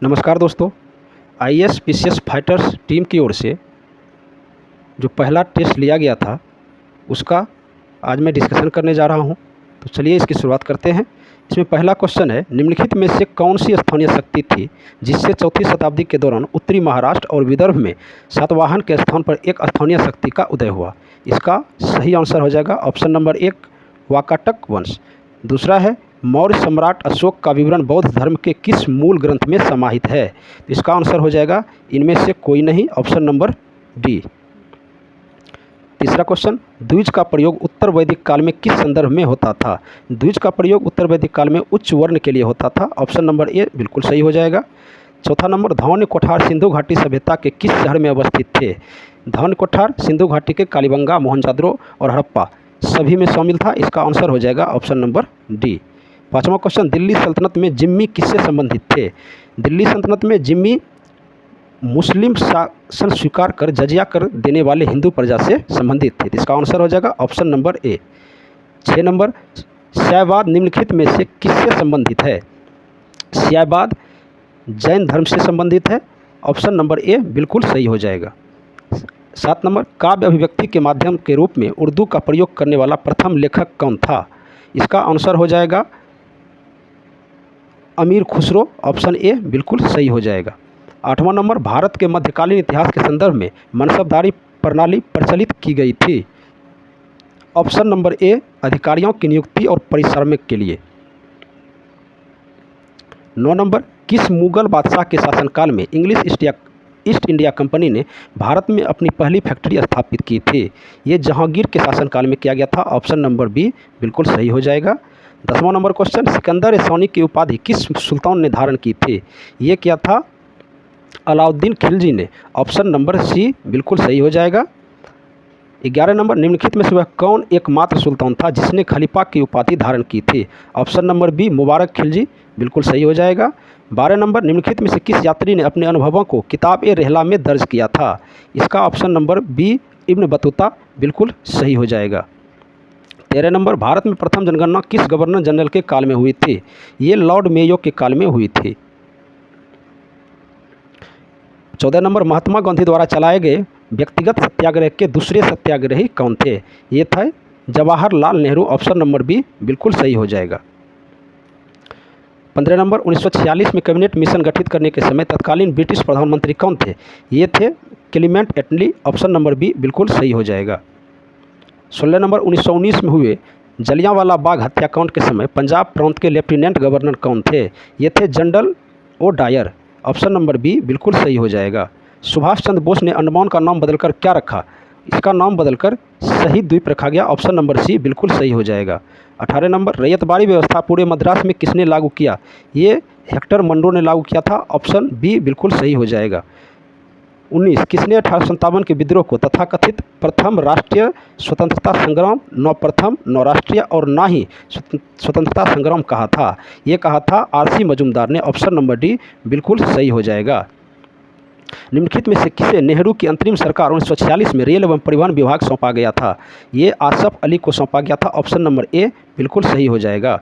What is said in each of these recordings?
नमस्कार दोस्तों। IAS PCS fighters team की ओर से जो पहला टेस्ट लिया गया था उसका आज मैं डिस्कशन करने जा रहा हूं। तो चलिए इसकी शुरुआत करते हैं। इसमें पहला क्वेश्चन है, निम्नलिखित में से कौन सी स्थानीय शक्ति थी जिससे चौथी शताब्दी के दौरान उत्तरी महाराष्ट्र और विदर्भ में सातवाहन के स्थान पर एक स्थानीय शक्ति का उदय हुआ। इसका सही आंसर हो जाएगा ऑप्शन नंबर 1 वाकाटक वंश। दूसरा है, मौर्य सम्राट अशोक का विवरण बौद्ध धर्म के किस मूल ग्रंथ में समाहित है। तो इसका आंसर हो जाएगा इनमें से कोई नहीं, ऑप्शन नंबर डी। तीसरा क्वेश्चन, द्विज का प्रयोग उत्तर वैदिक काल में किस संदर्भ में होता था। द्विज का प्रयोग उत्तर वैदिक काल में उच्च वर्ण के लिए होता था, ऑप्शन नंबर ए बिल्कुल सही हो जाएगा। चौथा नंबर, धौन्य कोठार सिंधु घाटी सभ्यता के किस शहर में अवस्थित थे। धौन्य कोठार सिंधु घाटी के कालीबंगा, मोहनजोदड़ो और हड़प्पा सभी में शामिल था। इसका आंसर हो जाएगा ऑप्शन नंबर डी। पाँचवा क्वेश्चन, दिल्ली सल्तनत में जिम्मी किससे संबंधित थे। दिल्ली सल्तनत में जिम्मी मुस्लिम शासन स्वीकार कर जजिया कर देने वाले हिंदू प्रजा से संबंधित थे। इसका आंसर हो जाएगा ऑप्शन नंबर ए। 6 नंबर, शैववाद निम्नलिखित में से किससे संबंधित है। शैववाद जैन धर्म से संबंधित है, ऑप्शन नंबर ए बिल्कुल सही हो जाएगा। 7 नंबर, काव्य अभिव्यक्ति के माध्यम के रूप में उर्दू का प्रयोग करने वाला प्रथम लेखक कौन था। इसका आंसर हो जाएगा अमीर खुसरो, ऑप्शन ए बिल्कुल सही हो जाएगा। 8वां नंबर, भारत के मध्यकालीन इतिहास के संदर्भ में मनसबदारी प्रणाली प्रचलित की गई थी। ऑप्शन नंबर ए अधिकारियों की नियुक्ति और परिश्रमिक के लिए। 9 नंबर, किस मुगल बादशाह के शासनकाल में ईस्ट इंडिया कंपनी ने भारत में अपनी पहली फैक्ट्री स्थापित की थी। ये जहांगीर के शासनकाल में किया गया था, ऑप्शन नंबर बी बिल्कुल सही हो जाएगा। 10वां नंबर क्वेश्चन, सिकंदर-ए-सौनी की उपाधि किस सुल्तान ने धारण की थी। ये क्या था, अलाउद्दीन खिलजी ने, ऑप्शन नंबर सी बिल्कुल सही हो जाएगा। 11 नंबर, निम्नलिखित में से वह कौन एकमात्र सुल्तान था जिसने खलीफा की उपाधि धारण की थी। ऑप्शन नंबर बी मुबारक खिलजी, बिल्कुल सही हो जाएगा। 12 नंबर, निम्नलिखित में से किस यात्री ने अपने अनुभवों को किताब-ए-रहला में दर्ज किया था। इसका option number B Ibn Battuta बिल्कुल सही हो जाएगा। 13 नंबर, भारत में प्रथम जनगणना किस गवर्नर जनरल के काल में हुई थी। ये लॉर्ड मेयो के काल में हुई थी। 14 नंबर, महात्मा गांधी द्वारा चलाए गए व्यक्तिगत सत्याग्रह के दूसरे सत्याग्रही कौन थे। ये थे Jawaharlal Nehru, option number B बिल्कुल सही हो जाएगा। 15 नंबर, 1946 में कैबिनेट मिशन गठित करने के समय तत्कालीन ब्रिटिश प्रधानमंत्री कौन थे। ये थे क्लीमेंट एटली, ऑप्शन नंबर बी बिल्कुल सही हो जाएगा। 16 नंबर, 1919 में हुए जलियांवाला बाग हत्याकांड के समय पंजाब प्रांत के लेफ्टिनेंट गवर्नर कौन थे। ये थे general O Dyer, option number B बिल्कुल सही हो जाएगा। सुभाष चंद्र बोस ने अंडमान का नाम बदलकर क्या रखा। इसका नाम बदलकर शहीद द्वीप रखा गया, ऑप्शन नंबर सी बिल्कुल सही हो जाएगा। 18 नंबर, रैयतबाड़ी व्यवस्था पूरे मद्रास में किसने लागू किया। ये हेक्टर मंरो ने लागू किया था, ऑप्शन बी बिल्कुल सही हो जाएगा। 19, किसने 1857 के विद्रोह को तथाकथित प्रथम राष्ट्रीय स्वतंत्रता संग्राम, न प्रथम, न राष्ट्रीय और न ही स्वतंत्रता संग्राम कहा था। ये कहा था आरसी मजूमदार ने, ऑप्शन नंबर डी बिल्कुल सही हो जाएगा। निम्नलिखित में से किसे नेहरू की अंतरिम सरकार 1946 में रेल एवं परिवहन विभाग सौंपा गया था। ये आसफ अली को सौंपा गया था, ऑप्शन नंबर ए बिल्कुल सही हो जाएगा।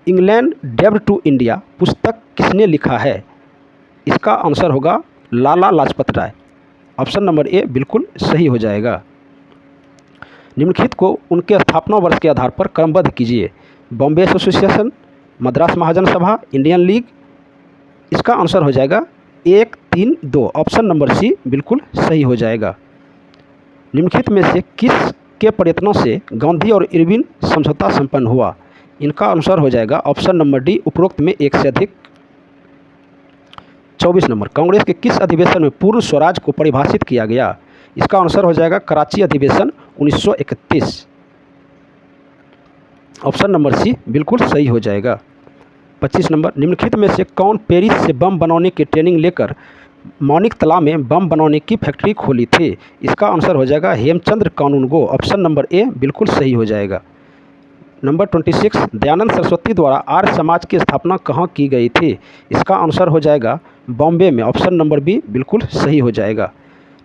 इंग्लैंड डेब्ट टू इंडिया पुस्तक किसने लिखा है। इसका आंसर होगा लाला लाजपत राय, ऑप्शन नंबर ए बिल्कुल सही हो जाएगा। निम्नलिखित को उनके स्थापना वर्ष के आधार पर क्रमबद्ध कीजिए। बॉम्बे एसोसिएशन, मद्रास महाजन सभा, इंडियन लीग। इसका आंसर हो जाएगा 1, 3, 2, ऑप्शन नंबर सी बिल्कुल सही हो जाएगा। निम्नलिखित में से किस के प्रयत्नों से गांधी और इरविन समझौता संपन्न हुआ। इनका आंसर हो जाएगा ऑप्शन नंबर डी उपरोक्त में एक से अधिक। 24 नंबर, कांग्रेस के किस अधिवेशन में पूर्ण स्वराज को परिभाषित किया गया। इसका आंसर हो जाएगा कराची अधिवेशन 1931, ऑप्शन नंबर सी बिल्कुल सही हो जाएगा। 25 नंबर, निम्नलिखित में से कौन पेरिस से बम बनाने की ट्रेनिंग लेकर मानिक तला में बम बनाने की फैक्ट्री खोली थी। इसका आंसर हो जाएगा हेमचंद्र कानूनगो, ऑप्शन नंबर ए बिल्कुल सही हो जाएगा। नंबर 26, दयानंद सरस्वती द्वारा आर्य समाज की स्थापना कहाँ की गई थी। इसका आंसर हो जाएगा बॉम्बे में, ऑप्शन नंबर बी बिल्कुल सही हो जाएगा।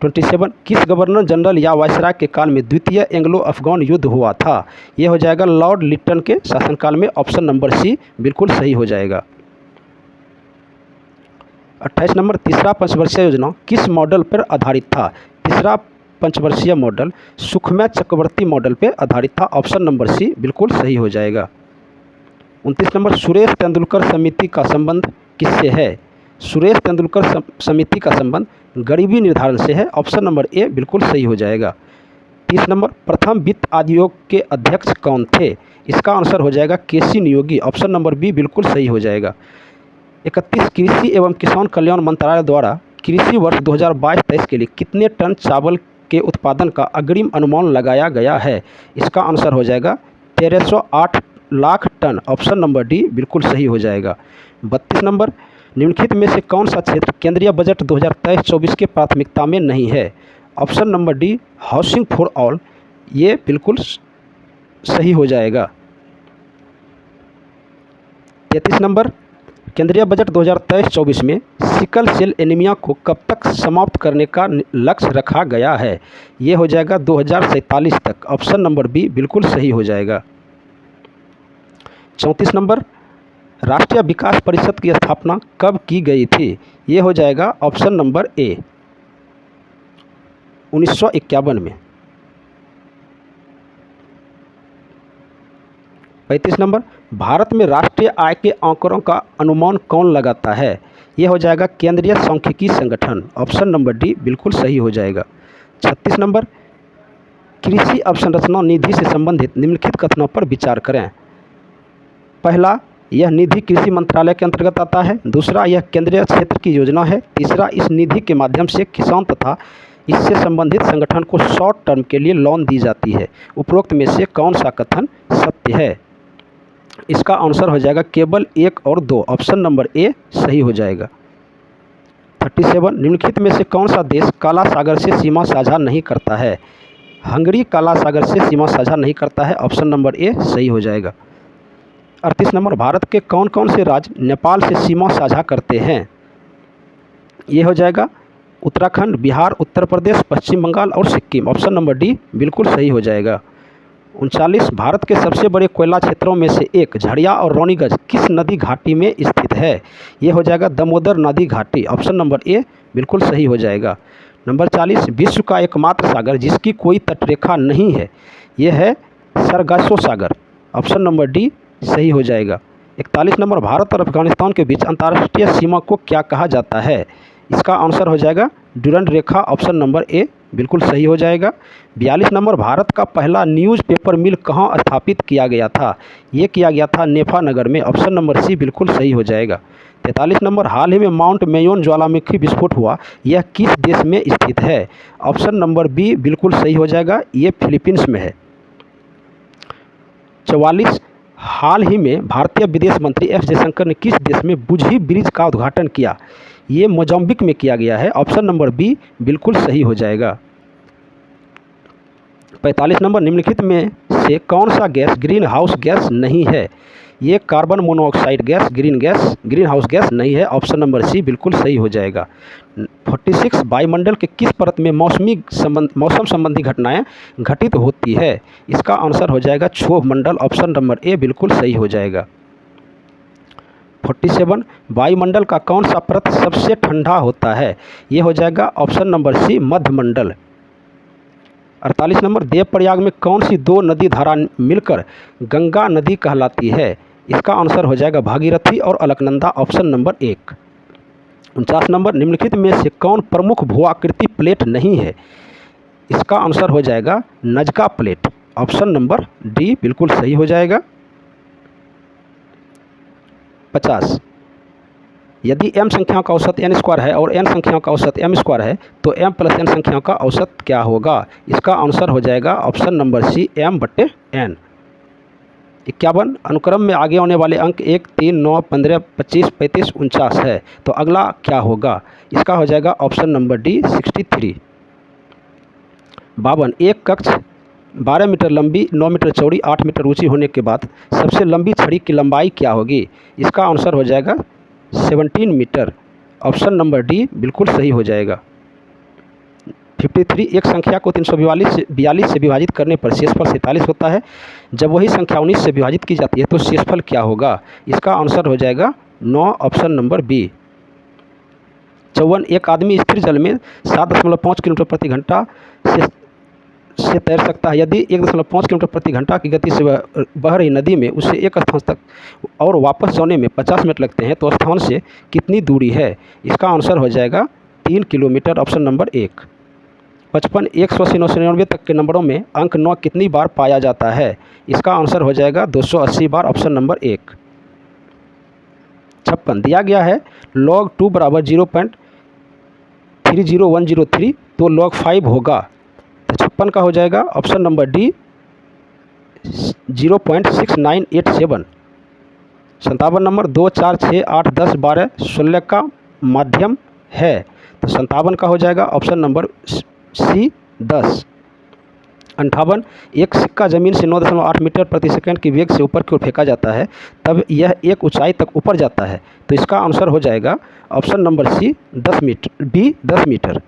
27, किस गवर्नर जनरल या वायसराय के काल में द्वितीय एंग्लो अफगान युद्ध हुआ था। यह हो जाएगा लॉर्ड लिटन के शासनकाल में, ऑप्शन नंबर सी बिल्कुल सही हो जाएगा। 28 नंबर, तीसरा पंचवर्षीय योजना किस मॉडल पर आधारित था? तीसरा पंचवर्षीय मॉडल सुखमय चक्रवर्ती मॉडल पर आधारित था। ऑप्शन नंबर सी बिल्कुल सही हो जाएगा। 29 नंबर, सुरेश तेंदुलकर समिति का संबंध किससे है? सुरेश तेंदुलकर समिति का संबंध गरीबी निर्धारण से है। ऑप्शन नंबर ए बिल्कुल सही हो जाएगा। 30 नंबर, प्रथम वित्त आयोग के अध्यक्ष कौन थे? इसका आंसर हो जाएगा केसी नियोगी। ऑप्शन नंबर बी बिल्कुल सही हो जाएगा। 31, कृषि एवं किसान कल्याण मंत्रालय द्वारा कृषि वर्ष 2022-23 के लिए कितने टन चावल के उत्पादन का अग्रिम अनुमान लगाया गया है? इसका आंसर हो जाएगा 1308 lakh ton. Option number D बिल्कुल सही हो जाएगा। 32 नंबर, निम्नलिखित में से कौन सा क्षेत्र केंद्रीय बजट 2023-24 के प्राथमिकता में नहीं है? Option number D housing for all, ये बिल्कुल सही हो जाएगा। 33 नंबर, केंद्रीय बजट 2023-24 में सिकल सेल एनीमिया को कब तक समाप्त करने का लक्ष्य रखा गया है? ये हो जाएगा 2047 तक। ऑप्शन नंबर बी बिल्कुल सही हो जाएगा। 34 नंबर, राष्ट्रीय विकास परिषद की स्थापना कब की गई थी? ये हो जाएगा ऑप्शन नंबर ए 1951 में। 35 नंबर, भारत में राष्ट्रीय आय के आंकड़ों का अनुमान कौन लगाता है? यह हो जाएगा केंद्रीय सांख्यिकी संगठन। ऑप्शन नंबर डी बिल्कुल सही हो जाएगा। 36 नंबर, कृषि अवसंरचना निधि से संबंधित निम्नलिखित कथनों पर विचार करें। पहला, यह निधि कृषि मंत्रालय के अंतर्गत आता है। दूसरा, यह केंद्रीय क्षेत्र की योजना है। तीसरा, इस निधि के माध्यम से किसान तथा इससे संबंधित संगठन को शॉर्ट टर्म के लिए लोन दी जाती है। उपरोक्त में से कौन सा कथन सत्य है? इसका आंसर हो जाएगा केवल 1 और 2। ऑप्शन नंबर ए सही हो जाएगा। 37, निम्नलिखित में से कौन सा देश काला सागर से सीमा साझा नहीं करता है? हंगरी काला सागर से सीमा साझा नहीं करता है। ऑप्शन नंबर ए सही हो जाएगा। 38 नंबर, भारत के कौन कौन से राज्य नेपाल से सीमा साझा करते हैं? ये हो जाएगा उत्तराखंड, बिहार, उत्तर प्रदेश, पश्चिम बंगाल और सिक्किम। ऑप्शन नंबर डी बिल्कुल सही हो जाएगा। 39, भारत के सबसे बड़े कोयला क्षेत्रों में से एक झड़िया और रोनीगंज किस नदी घाटी में स्थित है? ये हो जाएगा दामोदर नदी घाटी। ऑप्शन नंबर ए बिल्कुल सही हो जाएगा। नंबर 40, विश्व का एकमात्र सागर जिसकी कोई तटरेखा नहीं है, यह है सरगासो सागर। ऑप्शन नंबर डी सही हो जाएगा। 41 नंबर, भारत और अफगानिस्तान के बीच अंतर्राष्ट्रीय सीमा को क्या कहा जाता है? इसका आंसर हो जाएगा डुरंड रेखा। ऑप्शन नंबर ए बिल्कुल सही हो जाएगा। 42 नंबर, भारत का पहला न्यूज़पेपर मिल कहाँ स्थापित किया गया था? ये किया गया था नेफा नगर में। ऑप्शन नंबर सी बिल्कुल सही हो जाएगा। 43 नंबर, हाल ही में माउंट मेयोन ज्वालामुखी विस्फोट हुआ, यह किस देश में स्थित है? ऑप्शन नंबर बी बिल्कुल सही हो जाएगा, ये फिलीपींस में है। 44, हाल ही में भारतीय विदेश मंत्री एस जयशंकर ने किस देश में बुझी ब्रिज का उद्घाटन किया? ये मोजाम्बिक में किया गया है। ऑप्शन नंबर बी बिल्कुल सही हो जाएगा। 45 नंबर, निम्नलिखित में से कौन सा गैस ग्रीन हाउस गैस नहीं है? ये carbon monoxide gas green house gas नहीं है। ऑप्शन नंबर सी बिल्कुल सही हो जाएगा। 46, वायुमंडल के किस परत में मौसम संबंधी घटनाएं घटित होती है? इसका आंसर हो जाएगा क्षोभ मंडल। ऑप्शन नंबर ए बिल्कुल सही हो जाएगा। 47, वायुमंडल का कौन सा परत सबसे ठंडा होता है? ये हो जाएगा ऑप्शन नंबर सी मध्यमंडल। 48 नंबर, देवप्रयाग में कौन सी दो नदी धारा मिलकर गंगा नदी कहलाती है? इसका आंसर हो जाएगा भागीरथी और अलकनंदा। Option number 1। 49 नंबर, निम्नलिखित में से कौन प्रमुख भूआकृति प्लेट नहीं है? इसका आंसर हो जाएगा Nazca plate. Option number D बिल्कुल सही हो जाएगा। 50, यदि m संख्याओं का औसत n स्क्वायर है और n संख्याओं का औसत m स्क्वायर है तो m प्लस n संख्याओं का औसत क्या होगा? इसका आंसर हो जाएगा ऑप्शन नंबर सी m/n। 51, अनुक्रम में आगे आने वाले अंक 1, 3, 9, 15, 25, 35, 49 है, तो अगला क्या होगा? इसका हो जाएगा ऑप्शन नंबर डी 63। 52, एक कक्ष 12 मीटर लंबी, 9 मीटर चौड़ी, 8 मीटर ऊंची होने के बाद सबसे लंबी छड़ी की लंबाई क्या होगी? इसका आंसर हो जाएगा 17 मीटर। ऑप्शन नंबर डी बिल्कुल सही हो जाएगा। 53, एक संख्या को 342 से विभाजित करने पर शेषफल 47 होता है। जब वही संख्या 19 से विभाजित की जाती है तो शेषफल क्या होगा? इसका आंसर हो जाएगा 9। Option number B. 54 एक आदमी स्थिर जल में 7.5 किलोमीटर प्रति घंटा से तैर सकता है। यदि 1.5 किलोमीटर प्रति घंटा की गति से बह रही नदी में उसे एक स्थान तक और वापस जाने में 50 मिनट लगते हैं तो स्थान से कितनी दूरी है? इसका आंसर हो जाएगा 3 किलोमीटर, ऑप्शन नंबर 1। 55, 180, 999 तक के नंबरों में अंक 9 कितनी बार पाया जाता है? इसका आंसर हो जाएगा 280 बार, ऑप्शन नंबर 1। 56 दिया गया है log 2 बराबर 0.30103 तो log 5 होगा, तो 56 का हो जाएगा ऑप्शन नंबर डी 0.6987। 57 नंबर 2, 4, 6, 8, 10, 12, 16 का माध्यम है, तो 57 का हो जाएगा ऑप्शन नंबर सी 10। 58 एक सिक्का ज़मीन से 9.8 मीटर प्रति सेकंड की वेग से ऊपर की ओर फेंका जाता है तब यह एक ऊंचाई तक ऊपर जाता है, तो इसका आंसर हो जाएगा option number C 10 metre, B 10 metre.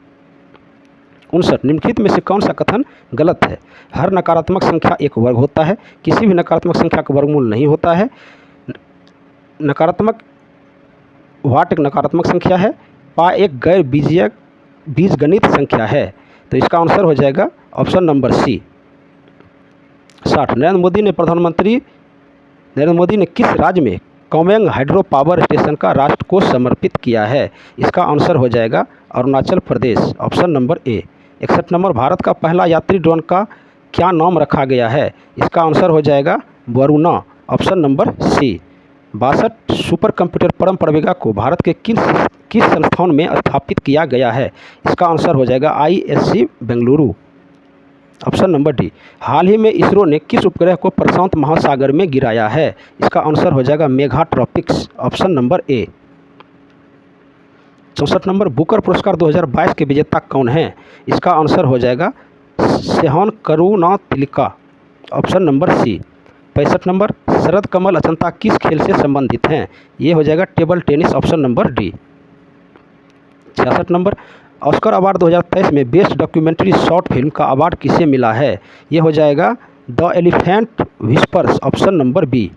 59 निम्नलिखित में से कौन सा कथन गलत है? हर नकारात्मक संख्या एक वर्ग होता है, किसी भी नकारात्मक संख्या का वर्गमूल नहीं होता है, नकारात्मक वाट एक नकारात्मक संख्या है, पा एक गैर बीजगणित संख्या है, तो इसका आंसर हो जाएगा option number C. 60 Narendra Modi ने किस राज्य में कोमेंग हाइड्रो पावर स्टेशन का राष्ट्र को समर्पित किया है? इसका आंसर हो जाएगा Arunachal Pradesh, option number A. 61 number Bharat का पहला यात्री ड्रोन का क्या नाम रखा गया है? इसका आंसर हो जाएगा Varuna, option number C. 62 super computer Param Pravega को भारत के किस संस्थान में स्थापित किया गया है? इसका आंसर हो जाएगा ISC Bengaluru, option number D. हाल ही में इसरो ने किस उपग्रह को प्रशांत महासागर में गिराया है? इसका आंसर हो जाएगा Megha Tropiques, option number A. 64 number Booker पुरस्कार 2022 के विजेता कौन हैं? इसका आंसर हो जाएगा Shehan Karunatilaka, option number C. 65 number Sharath Kamal Achanta किस खेल से संबंधित हैं? ये हो जाएगा table tennis, option number D. 66 number Oscar award 2023 में बेस्ट डॉक्यूमेंट्री शॉर्ट फिल्म का अवार्ड किसे मिला है? ये हो जाएगा the elephant whispers, option number B.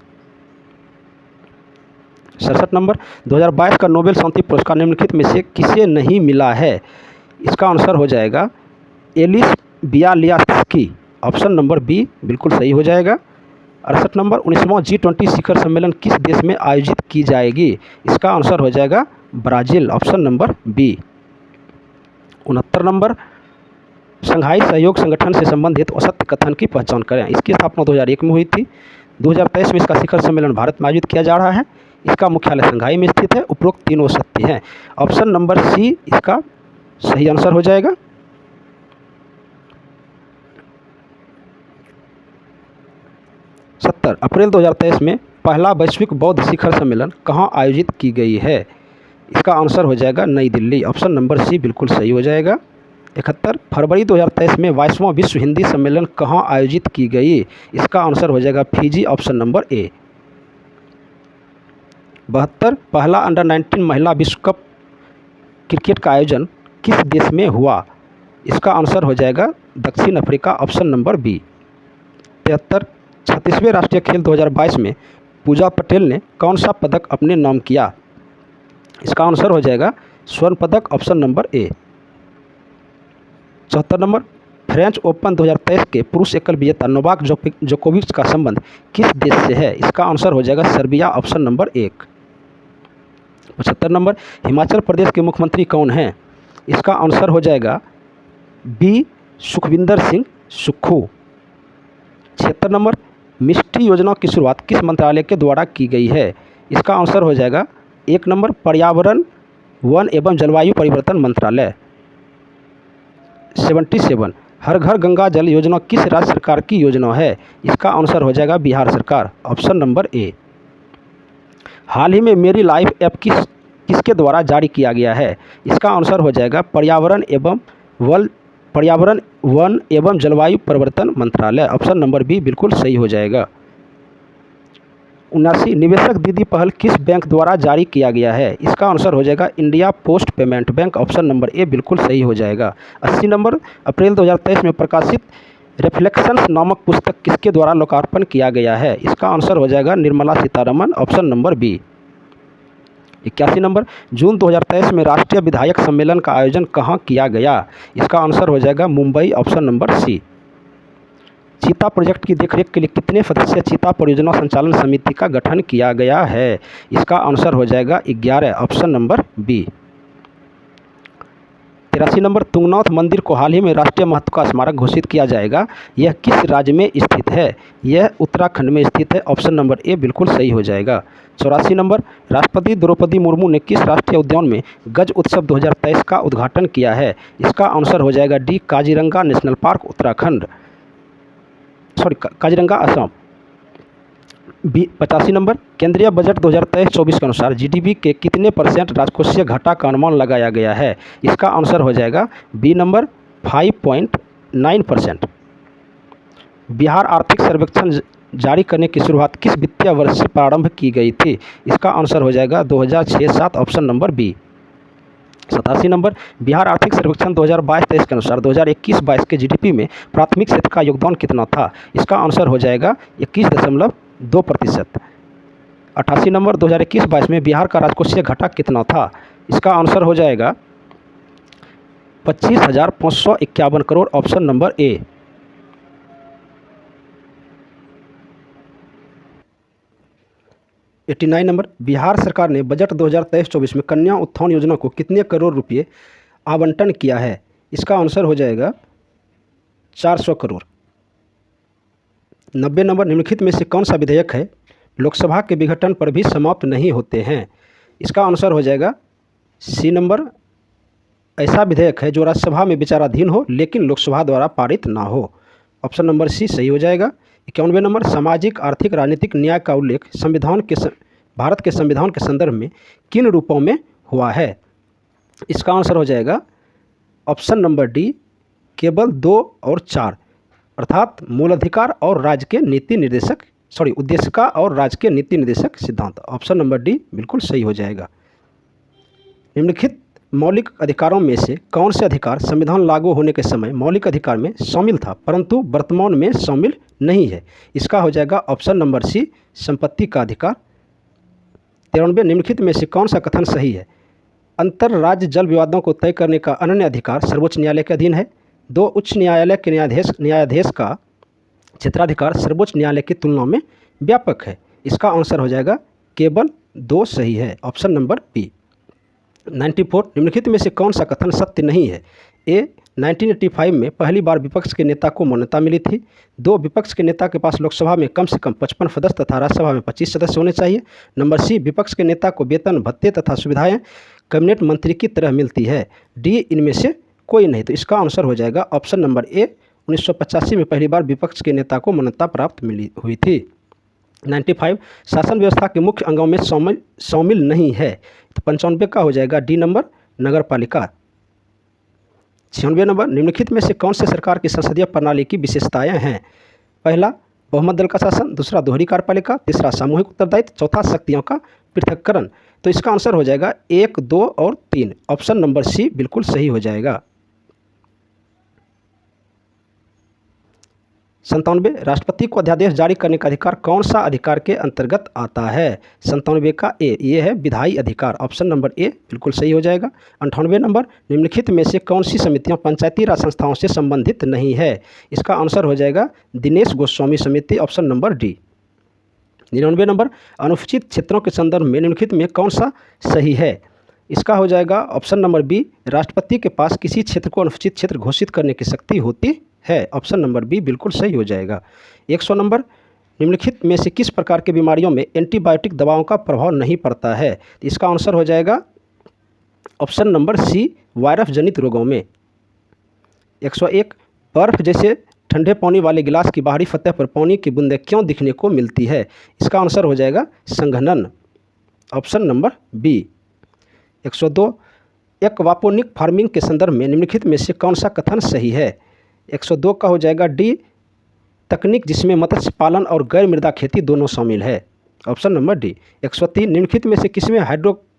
67 number 2022 का नोबेल शांति पुरस्कार निम्नलिखित में से किसे नहीं मिला है? इसका आंसर हो जाएगा एलिस बियालियास्की, ऑप्शन नंबर बी बिल्कुल सही हो जाएगा। 68 नंबर 19वां G20 शिखर सम्मेलन किस देश में आयोजित की जाएगी? इसका आंसर हो जाएगा Brazil, option number B. 69 number Shanghai सहयोग संगठन से संबंधित असत्य कथन की पहचान करें। इसकी स्थापना 2001 में हुई थी। 2023 में इसका शिखर सम्मेलन भारत में आयोजित किया जा रहा है। इसका मुख्यालय शंघाई में स्थित है। उपरोक्त तीनों सत्य हैं, ऑप्शन नंबर सी इसका सही आंसर हो जाएगा। 70 अप्रैल 2023 में पहला वैश्विक बौद्ध शिखर सम्मेलन कहाँ आयोजित की गई है? इसका आंसर हो जाएगा नई दिल्ली, ऑप्शन नंबर सी बिल्कुल सही हो जाएगा। 71 फरवरी 2023 में 22वां विश्व हिंदी सम्मेलन कहाँ आयोजित की गई? इसका आंसर हो जाएगा फिजी, ऑप्शन नंबर ए। 72 पहला अंडर 19 महिला विश्व कप क्रिकेट का आयोजन किस देश में हुआ? इसका आंसर हो जाएगा दक्षिण अफ्रीका, ऑप्शन नंबर बी। 73 36वें राष्ट्रीय खेल 2022 में पूजा पटेल ने कौन सा पदक अपने नाम किया? इसका आंसर हो जाएगा स्वर्ण पदक, ऑप्शन नंबर ए। 74 नंबर फ्रेंच ओपन 2023 के पुरुष एकल विजेता नोवाक जोकोविच का संबंध किस देश से है? इसका आंसर हो जाएगा Serbia, option number 1। 75 number Himachal Pradesh के मुख्यमंत्री कौन हैं? इसका आंसर हो जाएगा बी सुखविंदर सिंह सुक्खू। 76 नंबर मिष्टी योजना की शुरुआत किस मंत्रालय के द्वारा की गई है? इसका आंसर हो जाएगा 1 नंबर पर्यावरण वन एवं जलवायु परिवर्तन मंत्रालय। 77 हर घर गंगा जल योजना किस राज्य सरकार की योजना है? इसका आंसर हो जाएगा बिहार सरकार, ऑप्शन नंबर ए। हाल ही में मेरी लाइफ ऐप किसके द्वारा जारी किया गया है? इसका आंसर हो जाएगा पर्यावरण वन एवं जलवायु परिवर्तन मंत्रालय, ऑप्शन नंबर बी बिल्कुल सही हो जाएगा। 79 निवेशक दीदी पहल किस बैंक द्वारा जारी किया गया है? इसका आंसर हो जाएगा India post payment bank, option number ए बिल्कुल सही हो जाएगा। 80 नंबर अप्रैल 2023 में प्रकाशित रिफ्लेक्शंस नामक पुस्तक किसके द्वारा लोकार्पण किया गया है? इसका आंसर हो जाएगा Nirmala Sitharaman, option number B. 81 number, जून 2023 में राष्ट्रीय विधायक सम्मेलन का आयोजन कहाँ किया गया? इसका आंसर हो जाएगा मुंबई, ऑप्शन नंबर सी। चीता प्रोजेक्ट की देखरेख के लिए कितने सदस्यीय चीता परियोजना संचालन समिति का गठन किया गया है? इसका आंसर हो जाएगा 11, option number B. 83 number, Tungnath मंदिर को हाल ही में राष्ट्रीय महत्व का स्मारक घोषित किया जाएगा। यह किस राज्य में स्थित है? यह उत्तराखंड में स्थित है, ऑप्शन नंबर ए बिल्कुल सही हो जाएगा। 84 नंबर, राष्ट्रपति द्रौपदी मुर्मू ने किस राष्ट्रीय उद्यान में गज उत्सव 2023 का उद्घाटन किया है? इसका आंसर हो जाएगा D, Kaziranga national park Uttarakhand, Kaziranga Assam. 85 number, केंद्रीय बजट 2023-24 के अनुसार जीडीपी के कितने % राजकोषीय घाटा का अनुमान लगाया गया है? इसका आंसर हो जाएगा बी नंबर 5.9%। बिहार आर्थिक सर्वेक्षण जारी करने की शुरुआत किस वित्तीय वर्ष से प्रारंभ की गई थी? इसका आंसर हो जाएगा 2006-07, option number B. 87 number, Bihar आर्थिक सर्वेक्षण 2022-23 के अनुसार 2021-22 के जीडीपी में प्राथमिक क्षेत्र का योगदान कितना था? इसका आंसर हो जाएगा 21.2%। 88 नंबर, 2021-22 में बिहार का राजकोषीय घाटा कितना था? इसका आंसर हो जाएगा 25,551 करोड़, ऑप्शन नंबर ए। एट्टी 89 नंबर, बिहार सरकार ने बजट 2023-24 में कन्या उत्थान योजना को कितने करोड़ रुपए आवंटन किया है? इसका आंसर हो जाएगा 400 करोड़। 90 नंबर, निम्नलिखित में से कौन सा विधेयक है लोकसभा के विघटन पर भी समाप्त नहीं होते हैं? इसका आंसर हो जाएगा सी नंबर, ऐसा विधेयक है जो राज्यसभा में विचाराधीन हो लेकिन लोकसभा द्वारा पारित ना हो, ऑप्शन नंबर सी सही हो जाएगा। 91 नंबर, सामाजिक आर्थिक राजनीतिक न्याय का उल्लेख भारत के संविधान के संदर्भ में किन रूपों में हुआ है? इसका आंसर हो जाएगा ऑप्शन नंबर डी, केवल 2 और 4, अर्थात मूलाधिकार और राज्य के नीति निर्देशक उद्देशिका और राज्य के नीति निर्देशक सिद्धांत, ऑप्शन नंबर डी बिल्कुल सही हो जाएगा। निम्नलिखित मौलिक अधिकारों में से कौन से अधिकार संविधान लागू होने के समय मौलिक अधिकार में शामिल था परंतु वर्तमान में शामिल नहीं है? इसका हो जाएगा ऑप्शन नंबर सी, संपत्ति का अधिकार। 93, निम्नलिखित में से कौन सा कथन सही है? अंतर राज्य जल विवादों को तय करने का अनन्य अधिकार सर्वोच्च न्यायालय के अधीन है। 2, उच्च न्यायालय के न्यायाधीश का क्षेत्राधिकार सर्वोच्च न्यायालय की तुलना में व्यापक है। इसका आंसर हो जाएगा केवल 2 सही है, ऑप्शन नंबर बी। 94, निम्नलिखित में से कौन सा कथन सत्य नहीं है? ए, 1985 में पहली बार विपक्ष के नेता को मान्यता मिली थी। 2, विपक्ष के नेता के पास लोकसभा में कम से कम 55 सदस्य तथा राज्यसभा में 25 सदस्य होने चाहिए। नंबर सी, विपक्ष के नेता को वेतन भत्ते तथा सुविधाएं कैबिनेट मंत्री की तरह मिलती है। डी, इनमें से कोई नहीं। तो इसका आंसर हो जाएगा ऑप्शन नंबर ए, 1985 में पहली बार विपक्ष के नेता को मान्यता प्राप्त हुई थी। 95, शासन व्यवस्था के मुख्य अंगों में शामिल नहीं है। तो 95 का हो जाएगा डी नंबर, नगर पालिका। 96 नंबर, निम्नलिखित में से कौन से सरकार की संसदीय प्रणाली की विशेषताएं हैं? पहला, बहुमत दल का शासन। दूसरा, दोहरी कार्यपालिका। तीसरा, सामूहिक उत्तरदायित्व। चौथा, शक्तियों का पृथक्करण। तो इसका आंसर हो जाएगा 1, 2 और 3, ऑप्शन नंबर सी बिल्कुल सही हो जाएगा। 97, राष्ट्रपति को अध्यादेश जारी करने का अधिकार कौन सा अधिकार के अंतर्गत आता है? 97 का ए, ये है विधायी अधिकार, ऑप्शन नंबर ए बिल्कुल सही हो जाएगा। 98 नंबर, निम्नलिखित में से कौन सी समितियां पंचायती राज संस्थाओं से संबंधित नहीं है? इसका आंसर हो जाएगा दिनेश गोस्वामी समिति, ऑप्शन नंबर डी। 99 नंबर, अनुसूचित क्षेत्रों के संदर्भ में निम्नलिखित में कौन सा सही है? इसका हो जाएगा ऑप्शन नंबर बी, राष्ट्रपति के पास किसी क्षेत्र को अनुसूचित क्षेत्र घोषित करने की शक्ति होती है, ऑप्शन नंबर बी बिल्कुल सही हो जाएगा। 100 नंबर, निम्नलिखित में से किस प्रकार की बीमारियों में एंटीबायोटिक दवाओं का प्रभाव नहीं पड़ता है? इसका आंसर हो जाएगा ऑप्शन नंबर सी, वायरस जनित रोगों में। 101, बर्फ जैसे ठंडे पानी वाले गिलास की बाहरी सतह पर पानी की बूंदें क्यों दिखने को मिलती है? इसका आंसर हो जाएगा संघनन, option number B. 102, aquaponic farming के संदर्भ में निम्नलिखित में से कौन सा कथन सही है? 102 का हो जाएगा डी, तकनीक जिसमें मत्स्य पालन और गैर मृदा खेती दोनों शामिल है, ऑप्शन नंबर डी। 103, निम्नलिखित में से किसमें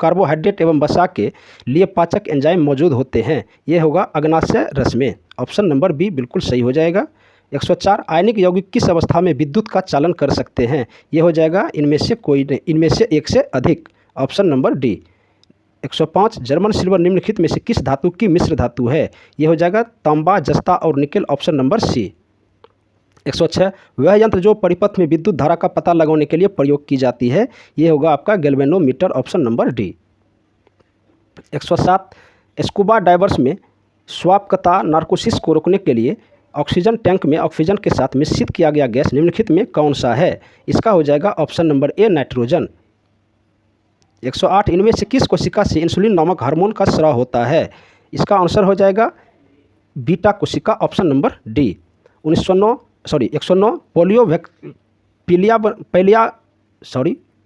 कार्बोहाइड्रेट एवं वसा के लिए पाचक एंजाइम मौजूद होते हैं? ये होगा अग्नाशय रस में, ऑप्शन नंबर बी बिल्कुल सही हो जाएगा। 104, आयनिक यौगिक किस अवस्था में विद्युत का चालन कर सकते हैं? ये हो जाएगा इनमें से कोई नहीं, इनमें से एक से अधिक, option number D. 105 German silver निम्नलिखित में से किस धातु की मिश्र धातु है? ये हो जाएगा तांबा, जस्ता और निकेल, ऑप्शन नंबर सी। 106 वह यंत्र जो परिपथ में विद्युत धारा का पता लगाने के लिए प्रयोग की जाती है, ये होगा आपका galvanometer, option number D. 107 scuba divers में स्वापकता नार्कोसिस को रोकने के लिए ऑक्सीजन टैंक में ऑक्सीजन के साथ मिश्रित किया गया गैस निम्नलिखित में कौन सा है? इसका हो जाएगा ऑप्शन नंबर ए, नाइट्रोजन। 108 इनमें से किस कोशिका से इंसुलिन नामक हार्मोन का स्राव होता है? इसका आंसर हो जाएगा बीटा कोशिका, ऑप्शन नंबर डी। 109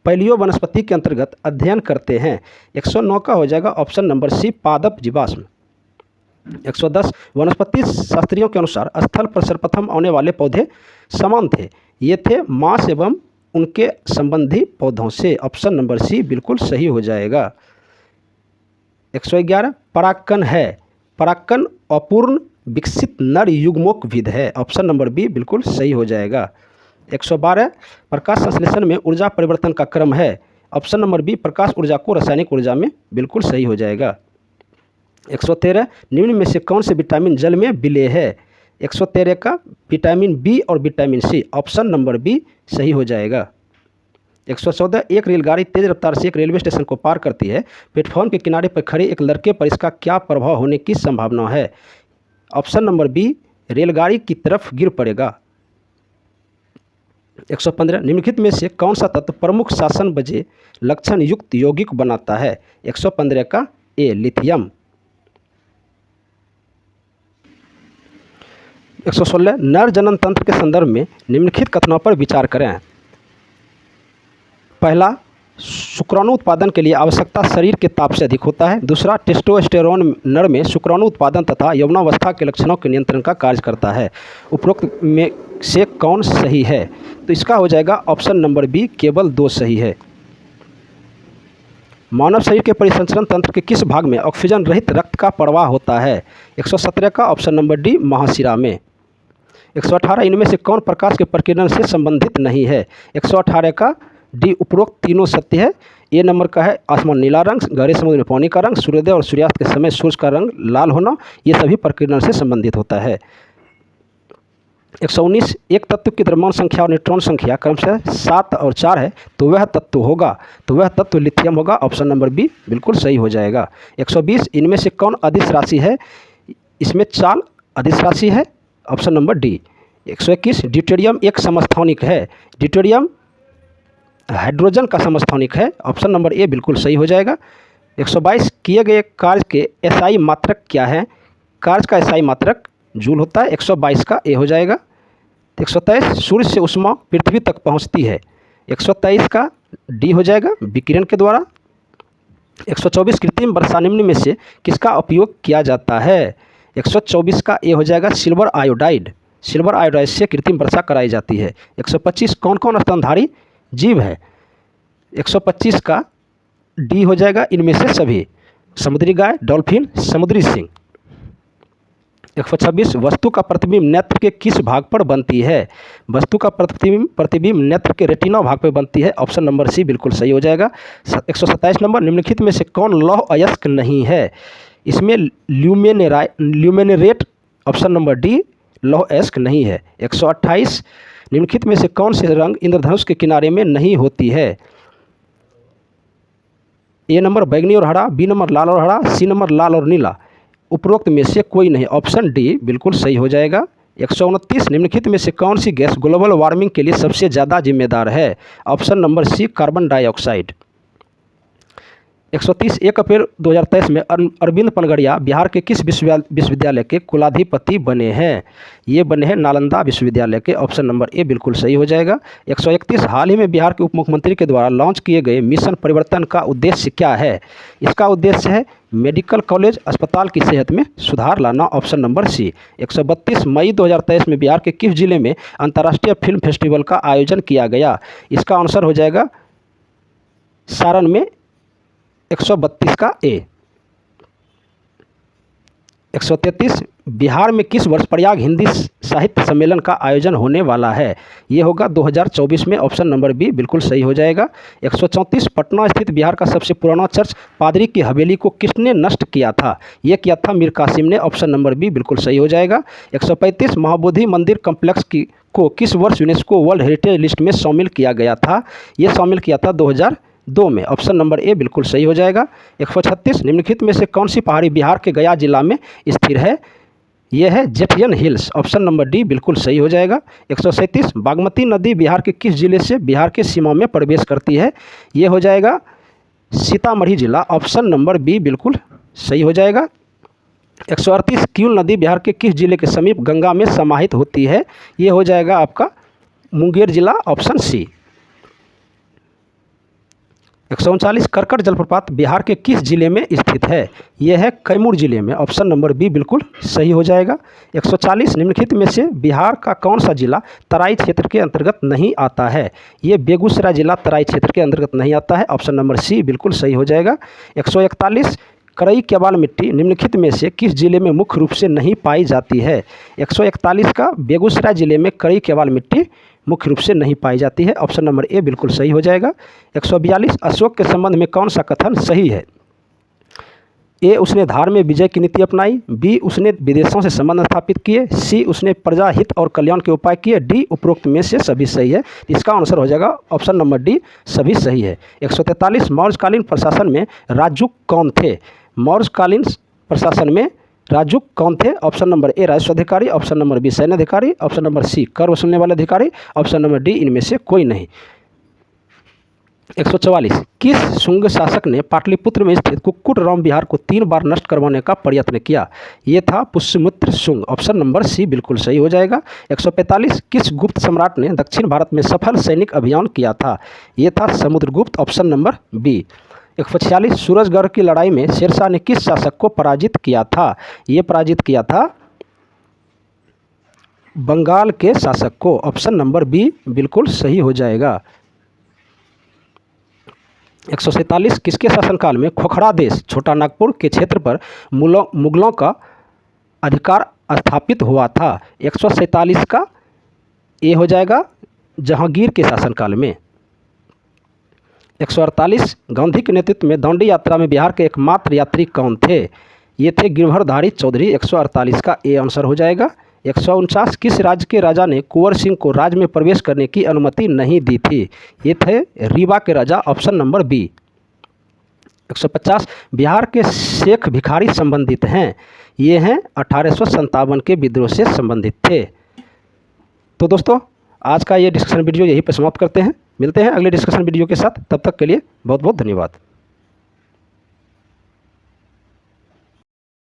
पैलियो वनस्पति के अंतर्गत अध्ययन करते हैं। 109 का हो जाएगा ऑप्शन नंबर सी, पादप जीवाश्म। 110 वनस्पति शास्त्रियों के अनुसार स्थल पर सर्वप्रथम आने वाले पौधे समान थे, ये थे मांस एवं उनके संबंधी पौधों से, ऑप्शन नंबर सी बिल्कुल सही हो जाएगा। 111 परागकण है, परागकण अपूर्ण विकसित नर युग्मोक है, ऑप्शन नंबर बी बिल्कुल सही हो जाएगा। 112 प्रकाश संश्लेषण में ऊर्जा परिवर्तन का क्रम है, ऑप्शन नंबर बी प्रकाश ऊर्जा को रासायनिक ऊर्जा में, बिल्कुल सही हो जाएगा। 113 निम्न में से कौन से विटामिन जल में विलेय है? 113 का विटामिन बी और vitamin C, option number B सही हो जाएगा। 114 एक रेलगाड़ी तेज रफ्तार से एक रेलवे स्टेशन को पार करती है, प्लेटफॉर्म के किनारे पर खड़े एक लड़के पर इसका क्या प्रभाव होने की संभावना है? ऑप्शन नंबर बी रेलगाड़ी की तरफ गिर पड़ेगा। 115 निम्नलिखित में से कौन सा तत्व प्रमुख शासन बजे लक्षण युक्त यौगिक बनाता है? 115 का ए, लिथियम। 116 नर जनन तंत्र के संदर्भ में निम्नलिखित कथनों पर विचार करें। पहला, शुक्राणु उत्पादन के लिए आवश्यकता शरीर के ताप से अधिक होता है। दूसरा, टेस्टोस्टेरोन नर में शुक्राणु उत्पादन तथा यौवनावस्था के लक्षणों के नियंत्रण का कार्य करता है। उपरोक्त में से कौन सही है? तो इसका हो जाएगा ऑप्शन नंबर बी, केवल 2 सही है। मानव शरीर के परिसंचरण तंत्र के किस भाग में ऑक्सीजन रहित रक्त का प्रवाह होता है? 117 का ऑप्शन नंबर डी, महाशिरा में। 118 इनमें से कौन प्रकाश के प्रकीर्णन से संबंधित नहीं है? 118 का डी, उपरोक्त तीनों सत्य है। ए नंबर का है आसमान नीला रंग, गहरे समुद्र में पानी का रंग, सूर्योदय और सूर्यास्त के समय सूर्य का रंग लाल होना, ये सभी प्रकीर्णन से संबंधित होता है। 119 एक तत्व की द्रव्यमान संख्या और न्यूट्रॉन संख्या क्रमशः 7 और 4 है, तो वह तत्व लिथियम होगा, ऑप्शन नंबर बी बिल्कुल सही हो जाएगा। 120 इनमें से कौन अदिश राशि है? इसमें चाल अदिश राशि है, ऑप्शन नंबर डी। 121 ड्यूटेरियम एक समस्थानिक है, ड्यूटेरियम हाइड्रोजन का समस्थानिक है, ऑप्शन नंबर ए बिल्कुल सही हो जाएगा। 122 किए गए कार्य के एसआई मात्रक क्या है? कार्य का एसआई मात्रक जूल होता है, 122 का ए हो जाएगा। 123 सूर्य से ऊष्मा पृथ्वी तक पहुंचती है, 123 का डी हो जाएगा, विकिरण के द्वारा। 124 कृत्रिम वर्षा निम्न में से किसका उपयोग किया जाता है? 124 का ए हो जाएगा, सिल्वर आयोडाइड से कृत्रिम वर्षा कराई जाती है। 125 कौन कौन स्तनधारी जीव है? 125 का डी हो जाएगा, इनमें से सभी, समुद्री गाय, डॉल्फिन, समुद्री सिंह। 126 वस्तु का प्रतिबिंब नेत्र के किस भाग पर बनती है? वस्तु का प्रतिबिंब नेत्र के रेटिना भाग पर बनती है, ऑप्शन नंबर सी बिल्कुल सही हो जाएगा। 127 नंबर निम्नलिखित में से कौन लौह अयस्क नहीं है? इसमें ल्यूमिनेरेट, ऑप्शन नंबर डी लौह अयस्क नहीं है। 128 निम्नलिखित में से कौन से रंग इंद्रधनुष के किनारे में नहीं होती है? ए नंबर बैगनी और हरा, बी नंबर लाल और हरा, सी नंबर लाल और नीला, उपरोक्त में से कोई नहीं, ऑप्शन डी बिल्कुल सही हो जाएगा। 129 निम्नलिखित में से कौन सी गैस ग्लोबल वार्मिंग के लिए सबसे ज़्यादा जिम्मेदार है? Option number C carbon dioxide. 130 1 अप्रैल 2023 में अरविंद पनगड़िया बिहार के किस विश्वविद्यालय के कुलाधिपति बने हैं? ये बने हैं नालंदा विश्वविद्यालय के, ऑप्शन नंबर ए बिल्कुल सही हो जाएगा। 131 हाल ही में बिहार के उप मुख्यमंत्री के द्वारा लॉन्च किए गए मिशन परिवर्तन का उद्देश्य क्या है? इसका उद्देश्य है मेडिकल कॉलेज अस्पताल की सेहत में सुधार लाना, ऑप्शन नंबर सी। 132 मई 2023 में बिहार के किस जिले में अंतर्राष्ट्रीय फिल्म फेस्टिवल का आयोजन किया गया? इसका आंसर हो जाएगा सारण में, 132 का ए। 133 बिहार में किस वर्ष प्रयाग हिंदी साहित्य सम्मेलन का आयोजन होने वाला है? ये होगा 2024 में, ऑप्शन नंबर बी बिल्कुल सही हो जाएगा। 134 पटना स्थित बिहार का सबसे पुराना चर्च पादरी की हवेली को किसने नष्ट किया था? ये किया था मीर कासिम ने, ऑप्शन नंबर बी बिल्कुल सही हो जाएगा। 135 महाबोधि मंदिर कम्प्लेक्स को किस वर्ष यूनेस्को वर्ल्ड हेरिटेज लिस्ट में शामिल किया गया था? ये शामिल किया था 2002 में, ऑप्शन नंबर ए बिल्कुल सही हो जाएगा। 136 निम्नलिखित में से कौन सी पहाड़ी बिहार के गया जिला में स्थिर है? यह है Jethian hills, option number D बिल्कुल सही हो जाएगा। 137 बागमती नदी बिहार के किस जिले से बिहार के सीमा में प्रवेश करती है? ये हो जाएगा सीतामढ़ी जिला, ऑप्शन नंबर बी बिल्कुल सही हो जाएगा। 138 क्यूल नदी बिहार के किस जिले के समीप गंगा में समाहित होती है? ये हो जाएगा आपका मुंगेर जिला, ऑप्शन सी। 139 करकट जलप्रपात बिहार के किस जिले में स्थित है? यह है कैमूर जिले में, ऑप्शन नंबर बी बिल्कुल सही हो जाएगा। 140 निम्नलिखित में से बिहार का कौन सा जिला तराई क्षेत्र के अंतर्गत नहीं आता है? ये बेगूसराय जिला तराई क्षेत्र के अंतर्गत नहीं आता है, ऑप्शन नंबर सी बिल्कुल सही हो जाएगा। 141 करई केबाल मिट्टी निम्नलिखित में से किस जिले में मुख्य रूप से नहीं पाई जाती है? 141 का बेगूसराय जिले में करई केबाल मिट्टी मुख्य रूप से नहीं पाई जाती है, ऑप्शन नंबर ए बिल्कुल सही हो जाएगा। 142 अशोक के संबंध में कौन सा कथन सही है? ए उसने धार में विजय की नीति अपनाई, बी उसने विदेशों से संबंध स्थापित किए, सी उसने प्रजा हित और कल्याण के उपाय किए, डी उपरोक्त में से सभी सही है। इसका आंसर हो जाएगा ऑप्शन नंबर डी, सभी सही है। 143 मौर्यकालीन प्रशासन में राजूक कौन थे? मौर्यकालीन प्रशासन में राजूक कौन थे? ऑप्शन नंबर ए राजस्व अधिकारी, ऑप्शन नंबर बी सैन्य अधिकारी, ऑप्शन नंबर सी कर वसूलने वाले अधिकारी, ऑप्शन नंबर डी इनमें से कोई नहीं। 144 किस शुंग शासक ने पाटलिपुत्र में स्थित कुक्कुट राम विहार को 3 बार नष्ट करवाने का प्रयत्न किया? ये था Pushyamitra Shunga, option number C बिल्कुल सही हो जाएगा। 145 किस गुप्त सम्राट ने दक्षिण भारत में सफल सैनिक अभियान किया था? ये था Samudragupta, option number B. 146 Surajgarh की लड़ाई में शेरशाह ने किस शासक को पराजित किया था? ये पराजित किया था बंगाल के शासक को, ऑप्शन नंबर बी बिल्कुल सही हो जाएगा। 147 किसके शासनकाल में खोखड़ा देश छोटा नागपुर के क्षेत्र पर मुगलों का अधिकार स्थापित हुआ था? 147 का ये हो जाएगा जहांगीर के शासनकाल में। 148 गांधी के नेतृत्व में दांडी यात्रा में बिहार के एकमात्र यात्री कौन थे? ये थे गिरधरधारी चौधरी, 148 का ए आंसर हो जाएगा। 149 किस राज्य के राजा ने कुंवर सिंह को राज्य में प्रवेश करने की अनुमति नहीं दी थी? ये थे रीवा के राजा, ऑप्शन नंबर बी। 150 बिहार के शेख भिखारी संबंधित हैं? ये हैं 1857 के विद्रोह से संबंधित थे। तो दोस्तों आज का ये डिस्कशन वीडियो यहीं पर समाप्त करते हैं। मिलते हैं अगले डिस्कशन वीडियो के साथ, तब तक के लिए बहुत बहुत धन्यवाद।